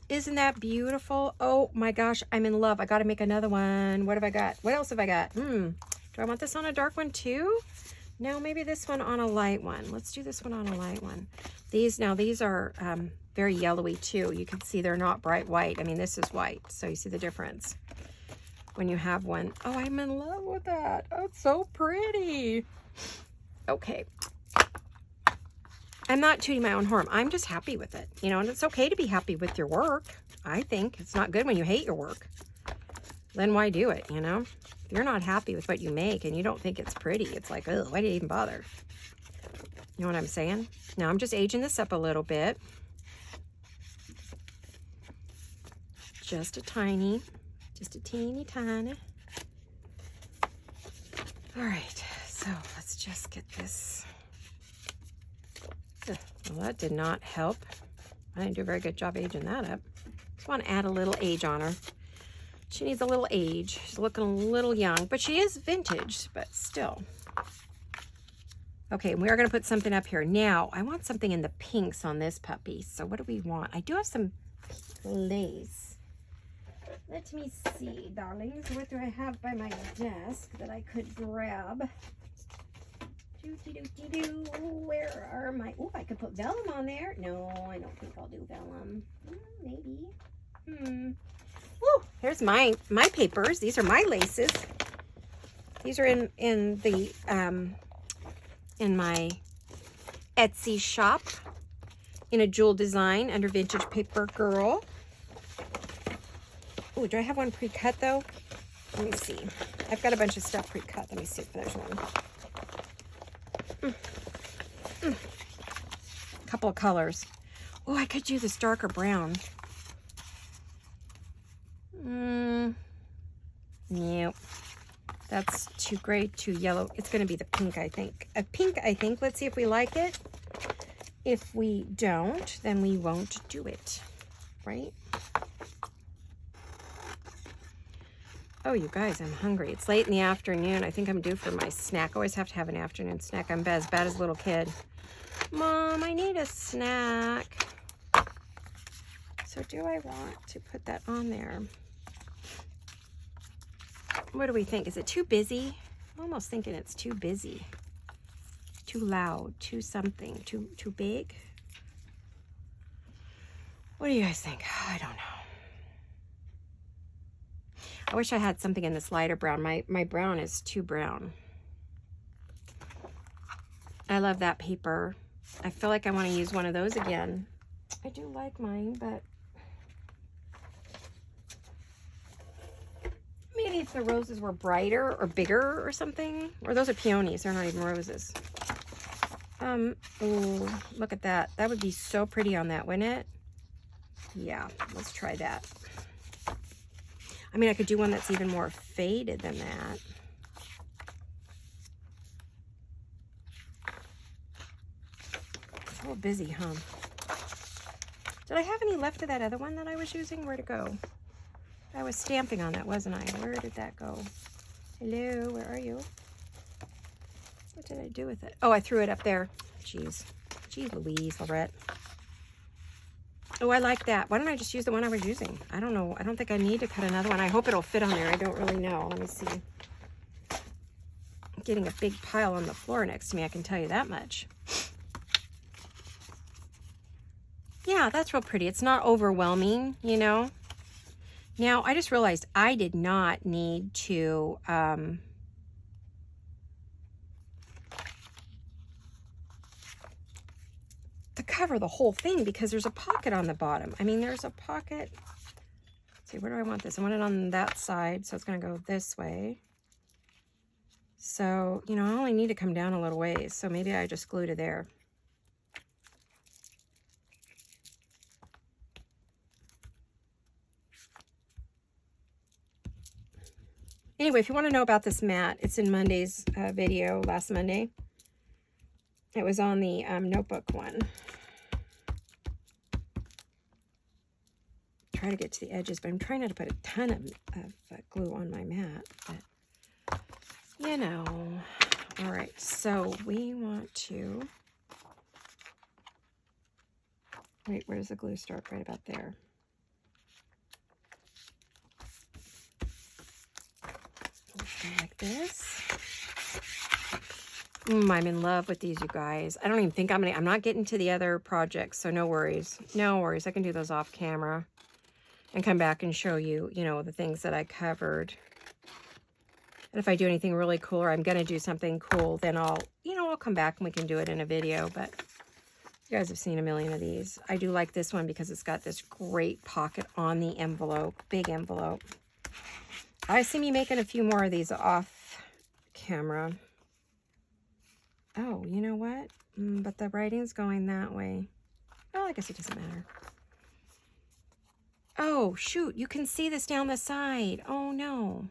Isn't that beautiful? Oh my gosh, I'm in love. I got to make another one. What have I got? What else have I got? Do I want this on a dark one too? No, maybe this one on a light one. Let's do this one on a light one. These are very yellowy too. You can see they're not bright white. I mean, this is white, so you see the difference when you have one. Oh, I'm in love with that. Oh, it's so pretty. Okay. I'm not tooting my own horn. I'm just happy with it, you know, and it's okay to be happy with your work. I think it's not good when you hate your work. Then why do it, you know? If you're not happy with what you make and you don't think it's pretty, it's like, oh, why did you even bother? You know what I'm saying? Now I'm just aging this up a little bit. Just a teeny tiny. All right, so let's just get this. Well, that did not help. I didn't do a very good job aging that up. Just want to add a little age on her. She needs a little age. She's looking a little young, but she is vintage, but still. Okay, we are going to put something up here. Now, I want something in the pinks on this puppy. So what do we want? I do have some lace. Let me see, darlings. What do I have by my desk that I could grab? Where are my... Oh, I could put vellum on there. No, I don't think I'll do vellum. Maybe. Woo, here's my papers. These are my laces. These are in my Etsy shop in a jewel design under Vintage Paper Girl. Oh, do I have one pre-cut though? Let me see. I've got a bunch of stuff pre-cut. Let me see if there's one. Couple of colors. Oh, I could do this darker brown. Nope. That's too gray, too yellow. It's going to be the pink, I think. A pink, I think. Let's see if we like it. If we don't, then we won't do it. Right? Oh, you guys, I'm hungry. It's late in the afternoon. I think I'm due for my snack. I always have to have an afternoon snack. I'm as bad as a little kid. Mom, I need a snack. So do I want to put that on there? What do we think? Is it too busy? I'm almost thinking it's too busy. Too loud, too something, too big. What do you guys think? I don't know. I wish I had something in this lighter brown. My brown is too brown. I love that paper. I feel like I want to use one of those again. I do like mine, but maybe if the roses were brighter or bigger or something. Or those are peonies. They're not even roses. Oh, look at that. That would be so pretty on that, wouldn't it? Yeah, let's try that. I mean, I could do one that's even more faded than that. It's a little busy, huh? Did I have any left of that other one that I was using? Where'd it go? I was stamping on that, wasn't I? Where did that go? Hello, where are you? What did I do with it? Oh, I threw it up there. Jeez. Jeez Louise, Laurette. Oh, I like that. Why don't I just use the one I was using? I don't know. I don't think I need to cut another one. I hope it'll fit on there. I don't really know. Let me see. I'm getting a big pile on the floor next to me. I can tell you that much. Yeah, that's real pretty. It's not overwhelming, you know. Now, I just realized I did not need to cover the whole thing because there's a pocket on the bottom. I mean, there's a pocket. Let's see, where do I want this? I want it on that side, so it's going to go this way. So, you know, I only need to come down a little ways, so maybe I just glue to there. Anyway, if you want to know about this mat, it's in Monday's video, last Monday. It was on the notebook one. Try to get to the edges, but I'm trying not to put a ton of glue on my mat, but you know. All right, so we want to, wait, where does the glue start? Right about there. Like this. I'm in love with these, you guys. I don't even think I'm not getting to the other projects, so no worries. No worries. I can do those off camera and come back and show you, you know, the things that I covered. And if I do anything really cool, or I'm going to do something cool, then I'll come back and we can do it in a video. But you guys have seen a million of these. I do like this one because it's got this great pocket on the envelope, big envelope. I see me making a few more of these off camera. Oh, you know what? But the writing's going that way. Oh, I guess it doesn't matter. Oh, shoot. You can see this down the side. Oh, no.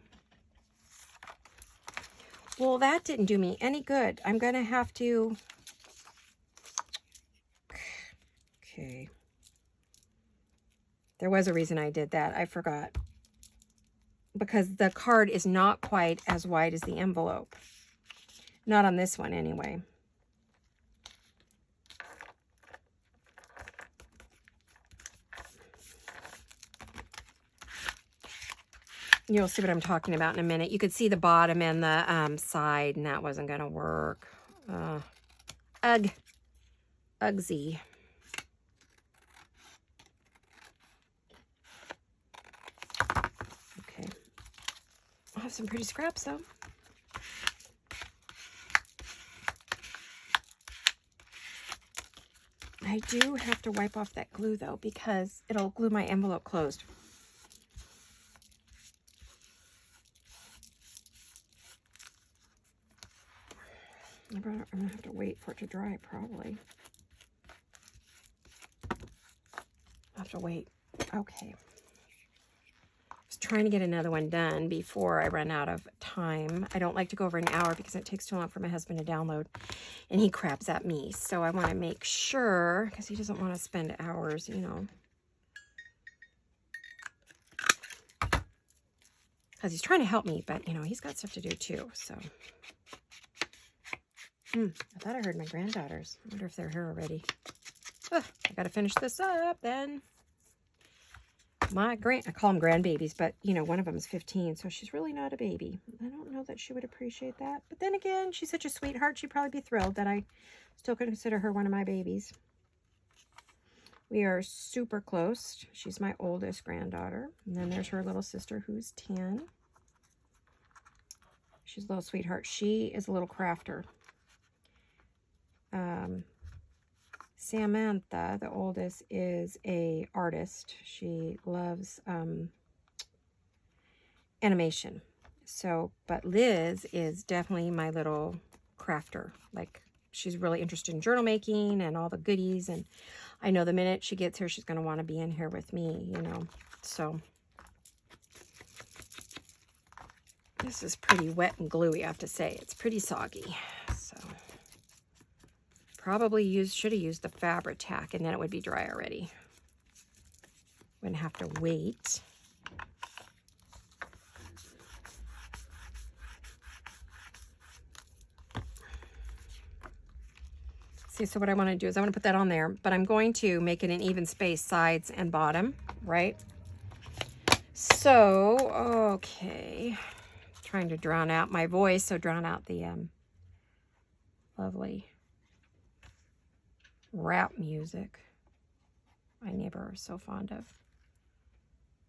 Well, that didn't do me any good. I'm going to have to... Okay. There was a reason I did that. I forgot. Because the card is not quite as wide as the envelope. Not on this one, anyway. You'll see what I'm talking about in a minute. You could see the bottom and the side, and that wasn't going to work. Ugsy. Okay. I'll have some pretty scraps, though. I do have to wipe off that glue, though, because it'll glue my envelope closed. I'm going to have to wait for it to dry, probably. I'll have to wait. Okay. I was trying to get another one done before I run out of time. I don't like to go over an hour because it takes too long for my husband to download, and he crabs at me. So I want to make sure, because he doesn't want to spend hours, you know. Because he's trying to help me, but, you know, he's got stuff to do too, so... I thought I heard my granddaughters. I wonder if they're here already. I gotta finish this up then. I call them grandbabies, but you know, one of them is 15, so she's really not a baby. I don't know that she would appreciate that. But then again, she's such a sweetheart, she'd probably be thrilled that I still consider her one of my babies. We are super close. She's my oldest granddaughter. And then there's her little sister who's 10. She's a little sweetheart. She is a little crafter. Samantha, the oldest, is a artist. She loves animation. So, but Liz is definitely my little crafter. Like, she's really interested in journal making and all the goodies. And I know the minute she gets here, she's going to want to be in here with me, you know. So, this is pretty wet and gluey, I have to say. It's pretty soggy. So, probably should have used the Fabri-Tac, and then it would be dry already. Wouldn't have to wait. See, so what I want to do is I want to put that on there, but I'm going to make it an even space sides and bottom, right? So, okay. Trying to drown out my voice, so drown out the lovely rap music my neighbor is so fond of.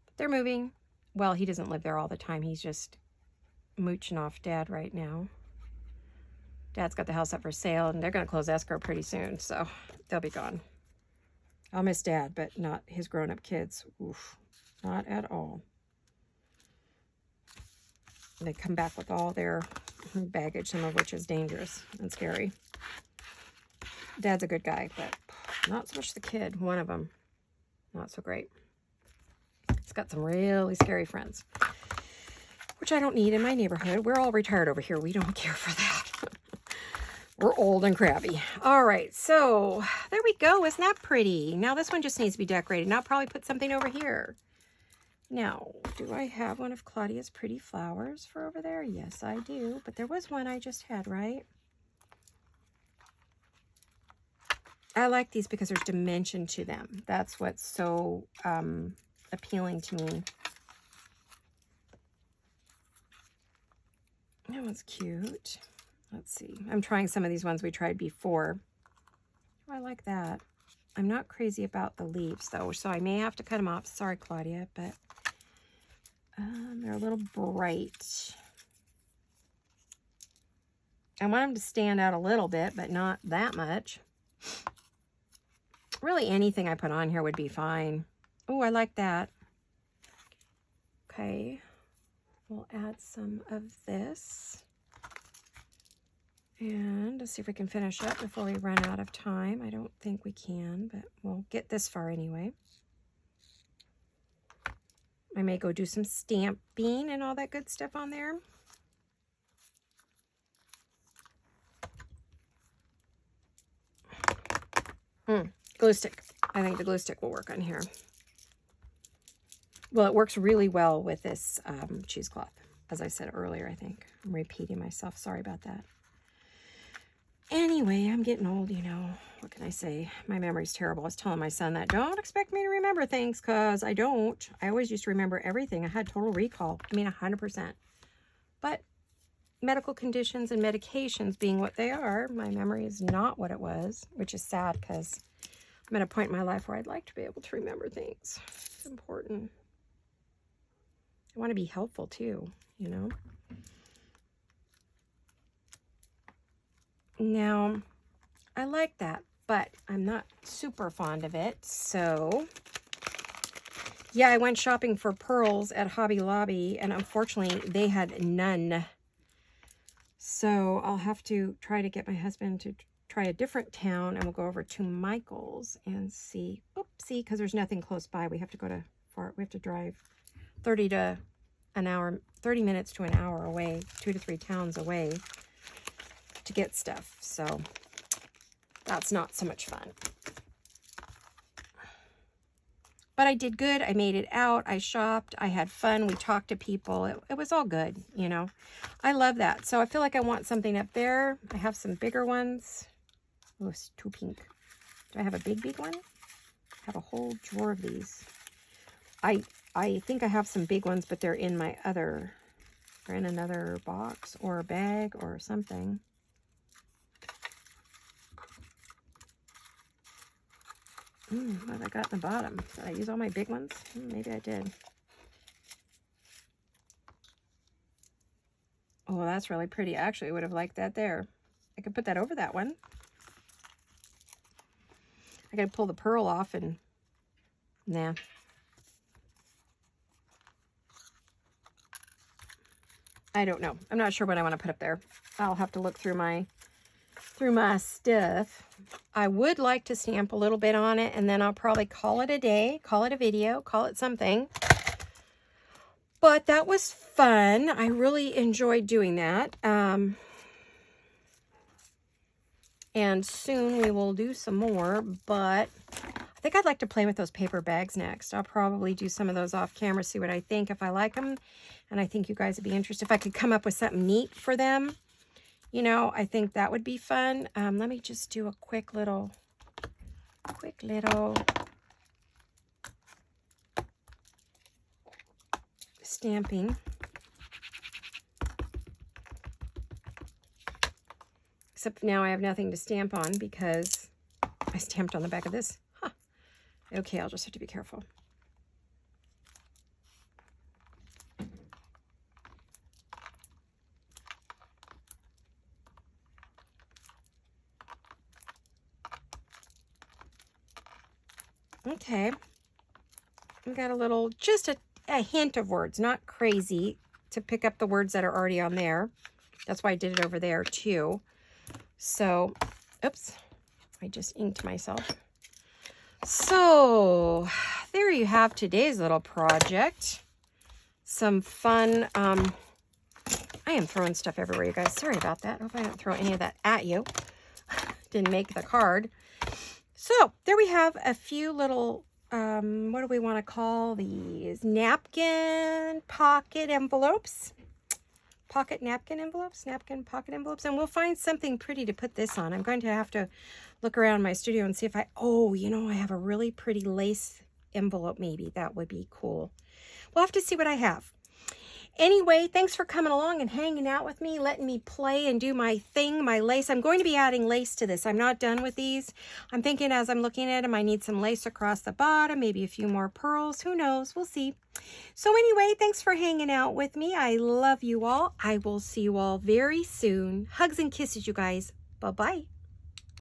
But they're moving. Well, he doesn't live there all the time. He's just mooching off Dad right now. Dad's got the house up for sale, and they're going to close escrow pretty soon, so they'll be gone. I'll miss Dad, but not his grown-up kids. Oof, not at all. They come back with all their baggage, some of which is dangerous and scary. Dad's a good guy, but not so much the kid. One of them, not so great. He's got some really scary friends, which I don't need in my neighborhood. We're all retired over here. We don't care for that. We're old and crabby. All right, so there we go. Isn't that pretty? Now this one just needs to be decorated. Now I'll probably put something over here. Now, do I have one of Claudia's pretty flowers for over there? Yes, I do. But there was one I just had, right? I like these because there's dimension to them. That's what's so appealing to me. That one's cute. Let's see. I'm trying some of these ones we tried before. Oh, I like that. I'm not crazy about the leaves, though, so I may have to cut them off. Sorry, Claudia, but they're a little bright. I want them to stand out a little bit, but not that much. Really, anything I put on here would be fine. Oh, I like that. Okay. We'll add some of this. And let's see if we can finish up before we run out of time. I don't think we can, but we'll get this far anyway. I may go do some stamping and all that good stuff on there. Glue stick. I think the glue stick will work on here. Well, it works really well with this cheesecloth, as I said earlier, I think. I'm repeating myself. Sorry about that. Anyway, I'm getting old, you know. What can I say? My memory's terrible. I was telling my son that don't expect me to remember things, because I don't. I always used to remember everything. I had total recall. I mean, 100%. But medical conditions and medications being what they are, my memory is not what it was, which is sad because I'm at a point in my life where I'd like to be able to remember things. It's important. I want to be helpful too, you know. Now, I like that, but I'm not super fond of it. So, yeah, I went shopping for pearls at Hobby Lobby, and unfortunately, they had none. So, I'll have to try to get my husband to try a different town, and we'll go over to Michael's and see. Oopsie, because there's nothing close by. We have to go to we have to drive 30 minutes to an hour away, 2 to 3 towns away to get stuff. So that's not so much fun. But I did good. I made it out. I shopped. I had fun. We talked to people. It was all good, you know. I love that. So I feel like I want something up there. I have some bigger ones. Oh, it's too pink. Do I have a big one? I have a whole drawer of these. I think I have some big ones, but they're in my other, they're in another box or a bag or something. What have I got in the bottom? Did I use all my big ones? Maybe I did. Oh, that's really pretty. Actually, I would have liked that there. I could put that over that one. I got to pull the pearl off and, nah. I don't know. I'm not sure what I want to put up there. I'll have to look through my stuff. I would like to stamp a little bit on it, and then I'll probably call it a day, call it a video, call it something. But that was fun. I really enjoyed doing that. And soon we will do some more, but I think I'd like to play with those paper bags next. I'll probably do some of those off camera, see what I think, if I like them. And I think you guys would be interested. If I could come up with something neat for them, You know, I think that would be fun. Let me just do a quick little stamping. Except now I have nothing to stamp on because I stamped on the back of this. Huh. Okay, I'll just have to be careful. Okay. I've got a little, just a hint of words, not crazy, to pick up the words that are already on there. That's why I did it over there too. So, oops, I just inked myself. So, there you have today's little project. Some fun, I am throwing stuff everywhere, you guys. Sorry about that. I hope I don't throw any of that at you. Didn't make the card. So, there we have a few little, what do we want to call these? Napkin pocket envelopes. Pocket napkin envelopes, napkin pocket envelopes, and we'll find something pretty to put this on. I'm going to have to look around my studio and see if oh, you know, I have a really pretty lace envelope maybe. That would be cool. We'll have to see what I have. Anyway, thanks for coming along and hanging out with me, letting me play and do my thing, my lace. I'm going to be adding lace to this. I'm not done with these. I'm thinking as I'm looking at them, I need some lace across the bottom, maybe a few more pearls. Who knows? We'll see. So anyway, thanks for hanging out with me. I love you all. I will see you all very soon. Hugs and kisses, you guys. Bye-bye.